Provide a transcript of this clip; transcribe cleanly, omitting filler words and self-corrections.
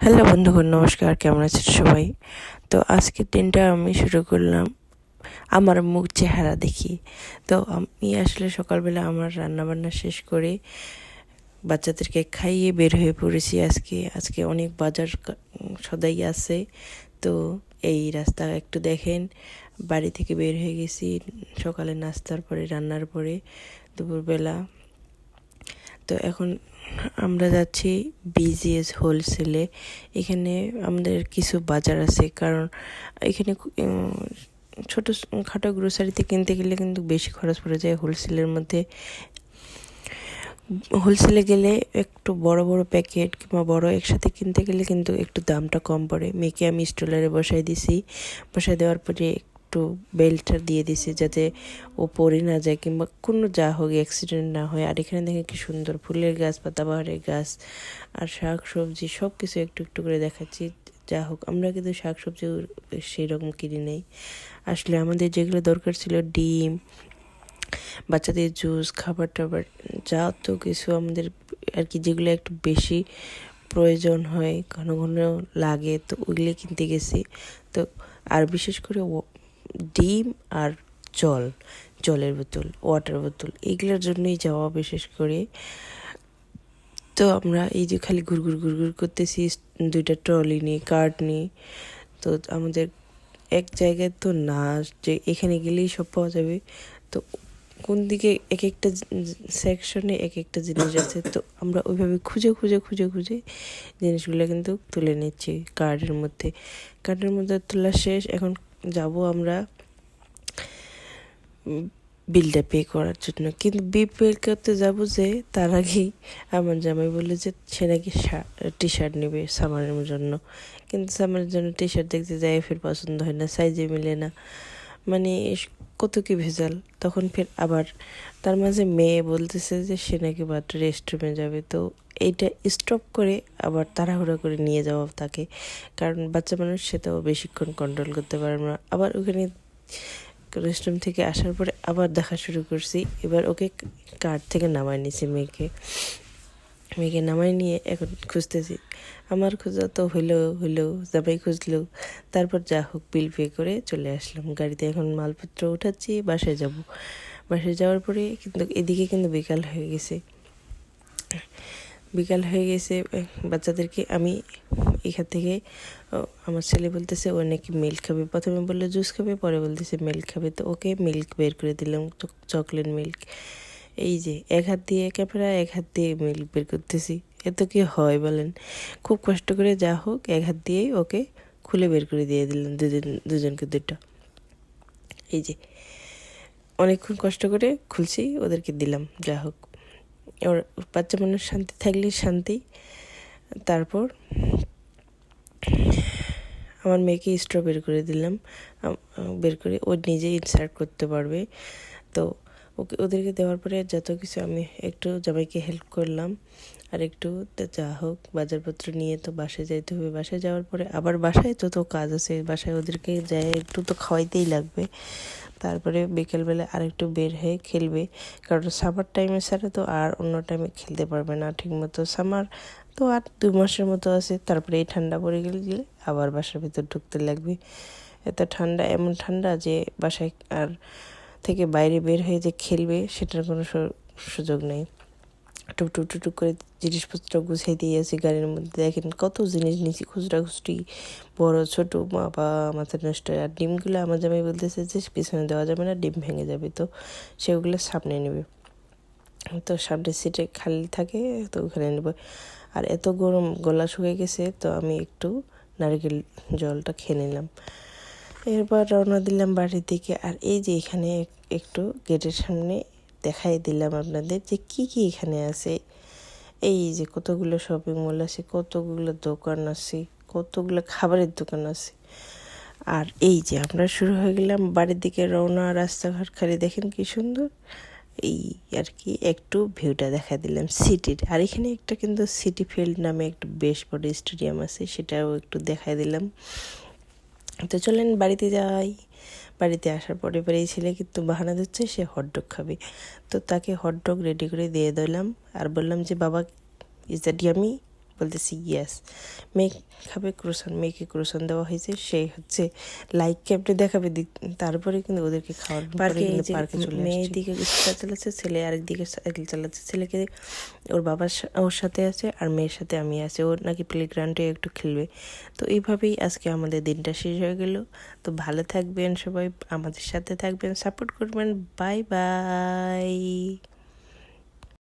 Hello বন্ধুগণ, নমস্কার। কেমন আছেন সবাই? তো আজকের দিনটা আমি শুরু করলাম আমার মুখ চেহারা দেখি। তো আমি আসলে সকালবেলা আমার রান্নাবান্না শেষ করে বাচ্চাদেরকে খাইয়ে বের হয়ে পড়েছি। আজকে অনেক বাজার সদাই আছে। তো এই রাস্তা একটু দেখেন, বাড়ি থেকে বের হয়ে গেছি সকালে নাস্তার পরে, রান্নার পরে, দুপুরবেলা। তো এখন আমরা যাচ্ছি বিজিএস হোলসেলে। এখানে আমাদের কিছু বাজার আছে, কারণ এখানে ছোটো খাটো গ্রোসারিতে কিনতে গেলে কিন্তু বেশি খরচ পড়ে যায়। হোলসেলে গেলে একটু বড় বড় প্যাকেট কিংবা বড় একসাথে কিনতে গেলে কিন্তু একটু দামটা কম পড়ে। মেয়েকে আমি স্ট্রলারে বসাই দেওয়ার পরে একটু বেল্টটা দিয়ে দিছি যাতে ও পড়ে না যায় কিংবা কোনো যা হোক অ্যাক্সিডেন্ট না হয়। আর এখানে দেখেন কি সুন্দর ফুলের গাছ, পাতাবাহারের গাছ আর শাক সবজি সব কিছু একটু একটু করে দেখাচ্ছি। যা হোক, আমরা কিন্তু শাক সবজি সেই রকম কিনি নেই। আসলে আমাদের যেগুলো দরকার ছিল, ডিম, বাচ্চাদের জুস, খাবার টাবার, যা তো কিছু আমাদের আর কি যেগুলো একটু বেশি প্রয়োজন হয়, ঘন ঘন লাগে, তো ওইগুলো কিনতে গেছি। তো আর বিশেষ করে ডিম আর জলের বোতল, ওয়াটার বোতল, এগুলোর জন্যই যাওয়া বিশেষ করে। তো আমরা এই যে খালি ঘুরঘুর করতেছি, দুইটা ট্রলি নিয়ে, কার্ট নিয়ে। তো আমাদের এক জায়গায় তো না যে এখানে গেলেই সব পাওয়া যাবে। তো কোন দিকে এক একটা সেকশনে এক একটা জিনিস আছে, তো আমরা ওইভাবে খুঁজে জিনিসগুলো কিন্তু তুলে নিচ্ছি কার্ডের মধ্যে তোলা শেষ। এখন যাব আমরা বিলটা পে করার জন্য, কিন্তু বিল পে করতে যাবো যে তার আগেই আমার জামাই বললো যে সে নাকি টি শার্ট নেবে সামারের জন্য। কিন্তু সামারের জন্য টি শার্ট দেখতে যাই, ফের পছন্দ হয় না, সাইজে মিলে না, মানে কত কি ভেজাল। তখন ফের আবার তার মাঝে মেয়ে বলতেছে যে সে নাকি মাত্র রেস্টরুমে যাবে। তো এইটা স্টপ করে আবার তাড়াহুড়া করে নিয়ে যাওয়া তাকে, কারণ বাচ্চা মানুষ, সে তো বেশিক্ষণ কন্ট্রোল করতে পারে না। আবার ওখানে রেস্টরুম থেকে আসার পরে আবার দেখা শুরু করছি। এবার ওকে কার থেকে নামায় নিয়েছি, মেয়েকে নামাই নিয়ে এখন খুঁজতেছি। আমার খোঁজা তো হইলো, জামাই খুঁজলো। তারপর যা হোক বিল পে করে চলে আসলাম গাড়িতে। এখন মালপত্র উঠাচ্ছি, বাসায় যাওয়ার পরে কিন্তু এদিকে কিন্তু বিকাল হয়ে গেছে। বাচ্চাদেরকে আমি এখান থেকে, আমার ছেলে বলতেছে ও নাকি মিল্ক খাবে। প্রথমে বললো জুস খাবে, পরে বলতেছে মিল্ক খাবে। তো ওকে মিল্ক বের করে দিলাম, চকলেট মিল্ক। এই যে এক হাত দিয়ে ক্যামেরা, এক হাত দিয়ে মিল্ক বের করতেছি, এত কি হয় বলেন? খুব কষ্ট করে যা হোক এক হাত দিয়েই ওকে খুলে বের করে দিয়ে দিলাম, দুজনকে দুটো। এই যে অনেকক্ষণ কষ্ট করে খুলছি, ওদেরকে দিলাম। যা হোক, ওর বাচ্চা মানুষ শান্তি থাকলে শান্তি। তারপর আমার মেয়েকে স্ট্র বের করে দিলাম, বের করে ও নিজে ইনসার্ট করতে পারবে। তো ওদেরকে দেওয়ার পরে যত কিছু আমি একটু জামাইকে হেল্প করলাম, আর একটু যা হোক বাজারপত্র নিয়ে তো বাসায় যাইতে হবে। বাসায় যাওয়ার পরে আবার বাসায় তো কাজ আছে, বাসায় ওদেরকে যাই একটু তো খাওয়াইতেই লাগবে। তারপরে বিকেলবেলা আর একটু বের হয়ে খেলবে, কারণ সামার টাইমে ছাড়া তো আর অন্য টাইমে খেলতে পারবে না ঠিক মতো। সামার তো আর 2 মাসের মতো আছে, তারপরে এই ঠান্ডা পড়ে গেলে আবার বাসার ভিতর ঢুকতে লাগবে। এত ঠান্ডা, এমন ঠান্ডা যে বাসায় আর থেকে বাইরে বের হয়ে যে খেলবে সেটার কোনো সুযোগ নেই। টুক করে জিনিসপত্র গুছিয়ে দিয়ে আসি গাড়ির মধ্যে। দেখেন কত জিনিস নিয়েছি, খুচরি, বড় ছোট, বাবা মাথা নষ্ট। আর ডিমগুলো আমার জামাই বলতেছে যে পিছনে দেওয়া যাবে না, ডিম ভেঙে যাবে, তো সেগুলো সামনে নেবে। তো সামনে সিটে খালি থাকে, তো ওখানে নেব। আর এত গরম, গলা শুকিয়ে গেছে, তো আমি একটু নারকেল জলটা খেয়ে নিলাম। এরপর রওনা দিলাম বাড়ির দিকে। আর এই যে এখানে একটু গেটের সামনে দেখাই দিলাম আপনাদের যে কি এখানে আছে। এই যে কতগুলো শপিং মল আছে, কতগুলো দোকান আছে, কতগুলো খাবারের দোকান আছে। আর এই যে আমরা শুরু হয়ে গেলাম বাড়ির দিকে রওনা। রাস্তাঘাট খালি দেখেন কি সুন্দর। এই আর কি একটু ভিউটা দেখা দিলাম সিটির। আর এখানে একটা কিন্তু সিটি ফিল্ড নামে একটু বেশ বড় স্টেডিয়াম আছে, সেটাও একটু দেখাই দিলাম। তো চলেন বাড়িতে যাই। বাড়িতে আসার পরে এই ছেলে কিন্তু বাহানা দিচ্ছে সে হটডগ খাবে। তো তাকে হটডগ রেডি করে দিয়ে দিলাম, আর বললাম যে বাবা, ইজ দ্যাট ইয়ামি? বলতেছি ইয়েস। মেয়ে খাবে ক্রোসান, মেয়েকে ক্রোসান দেওয়া হয়েছে, সে হচ্ছে লাইক ক্যাপটে দেখাবে, তারপরে কিন্তু ওদেরকে খাওয়ার পরে কিন্তু পার্কে চলে আসছে। মেয়ে দিকে স্কুটার চালাচ্ছে, ছেলে আরেকদিকে সাইকেল চালাচ্ছে। ছেলেকে ওর ওর সাথে আছে, আর মেয়ের সাথে আমি আছি। ওর নাকি প্লেগ্রাউন্ডে একটু খেলবে। তো এইভাবেই আজকে আমাদের দিনটা শেষ হয়ে গেল। তো ভালো থাকবেন সবাই, আমাদের সাথে থাকবেন, সাপোর্ট করবেন। Bye bye.